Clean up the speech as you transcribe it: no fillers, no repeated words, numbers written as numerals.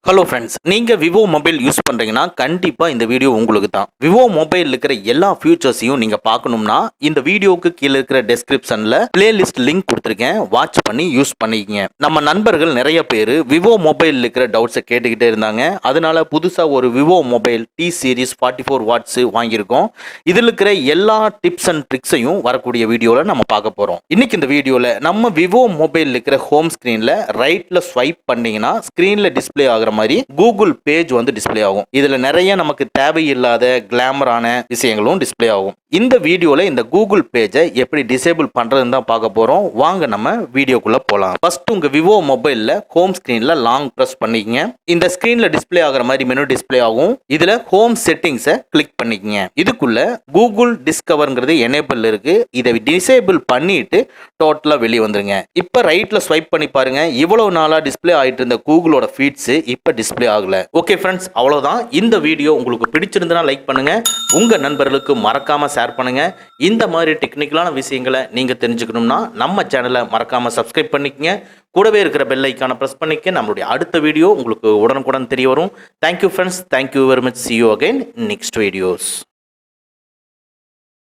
Hello friends, நீங்கள் Vivo mobile use பண்ணுறீங்கன்னா கண்டிப்பாக இந்த வீடியோ உங்களுக்கு தான். விவோ மொபைல் இருக்கிற எல்லா ஃபியூச்சர்ஸையும் நீங்கள் பார்க்கணும்னா இந்த வீடியோவுக்கு கீழே இருக்கிற டெஸ்கிரிப்ஷனில் பிளேலிஸ்ட் லிங்க் கொடுத்துருக்கேன். வாட்ச் பண்ணி யூஸ் பண்ணிக்கங்க. நம்ம நண்பர்கள் நிறைய பேர் விவோ மொபைல் இருக்கிற டவுட்ஸை கேட்டுக்கிட்டே இருந்தாங்க. அதனால புதுசாக ஒரு Vivo mobile T series 44 watts வாங்கியிருக்கோம். இதில் இருக்கிற எல்லா டிப்ஸ் அண்ட் ட்ரிக்ஸையும் வரக்கூடிய வீடியோவில் நம்ம பார்க்க போகிறோம். இன்னைக்கு இந்த வீடியோவில் நம்ம விவோ மொபைல் இருக்கிற ஹோம் ஸ்க்ரீனில் ரைட்டில் ஸ்வைப் பண்ணிங்கன்னா ஸ்க்ரீனில் டிஸ்பிளே ஆகிற மாதிரி கூகுள் பேஜ் வந்து டிஸ்பிளே ஆகும். இதுல நிறைய நமக்கு தேவையில்லாத கிளாமரான விஷயங்களும் டிஸ்பிளே ஆகும். இந்த வீடியோல இந்த கூகுள் பேஜை எப்படி டிசேபிள் பண்றதுன்னு தான் பார்க்க போறோம். வாங்க நம்ம வீடியோக்குள்ள போலாம். ஃபர்ஸ்ட் உங்க விவோ மொபைல்ல ஹோம் ஸ்கிரீன்ல லாங் பிரஸ் பண்ணிக்கங்க. இந்த ஸ்கிரீன்ல டிஸ்பிளே ஆகிற மாதிரி மெனு டிஸ்பிளே ஆகும். இதுல ஹோம் செட்டிங்ஸை கிளிக் பண்ணிக்கங்க. இதுக்குள்ள கூகுள் டிஸ்கவர்ங்கிறது எனேபிள் இருக்கு. இதை டிசேபிள் பண்ணிட்டு டோட்டலா வெளியே வந்துருங்க. இப்ப ரைட்ல ஸ்வைப் பண்ணி பாருங்க. இவ்வளவு நாளா டிஸ்பிளே ஆயிட்டு இருந்த கூகுளோட ஃபீட்ஸ் இப்ப டிஸ்பிளே ஆகல. ஓகே ஃப்ரெண்ட்ஸ், அவ்வளவுதான். இந்த வீடியோ உங்களுக்கு பிடிச்சிருந்தா லைக் பண்ணுங்க, உங்க நண்பர்களுக்கு மறக்காம ஷேர் பண்ணுங்க. இந்த மாதிரி டெக்னிக்கலான விஷயங்களை நீங்க தெரிஞ்சுக்கணும்னா நம்ம சேனலை மறக்காம சப்ஸ்கிரைப் பண்ணிக்கங்க. கூடவே இருக்கிற பெல் ஐக்கானை பிரஸ் பண்ணிக்க. நம்மளுடைய அடுத்த வீடியோ உங்களுக்கு உடனுக்குடன் தெரிய வரும். Thank you friends, thank you very much. See you again next videos.